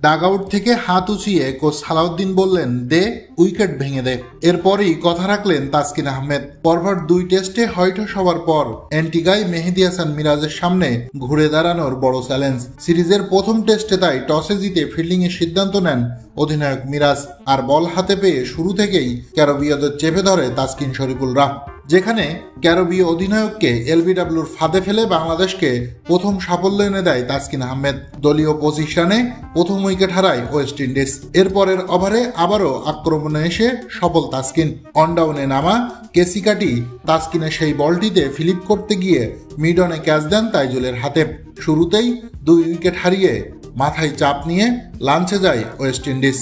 Dugout থেকে হাত উঁচিয়ে কোচ সালাউদ্দিন বললেন, দে, উইকেট ভেঙে দে। এরপরই কথা রাখলেন তাসকিন আহমেদ। পরপর 2 টেস্টে হয়তো সবার পর অ্যান্টিগায় মেহেদী হাসান মিরাজের সামনে ঘুরে দাঁড়ানোর বড় চ্যালেঞ্জ। সিরিজের প্রথম টেস্টে তাই টসে জিতে ফিল্ডিংয়ের সিদ্ধান্ত নেন অধিনায়ক মিরাজ। আর বল হাতে পেয়ে শুরু থেকেই ক্যারিবীয়দের চেপে ধরে তাসকিন শরীফুলরা। যেখানে ক্যারিবীয় অধিনায়ককে এলবিডব্লিউর ফাঁদে ফেলে বাংলাদেশকে প্রথম সাফল্য এনে দেয় তাসকিন আহমেদ। দলীয় 25 রানে প্রথম উইকেট হারায় ওয়েস্ট ইন্ডিজ। এরপরের ওভারে আবারও আক্রমণে এসে সফল তাসকিন। অনডাউনে নামা কেসিকাটি তাসকিনের সেই বলটিতে ফিলিপ করতে গিয়ে মিড অনে ক্যাচ দেন তাইজুলের হাতে। শুরুতেই 2 উইকেট হারিয়ে মাথায় চাপ নিয়ে লাঞ্চে যায় ওয়েস্ট ইন্ডিজ।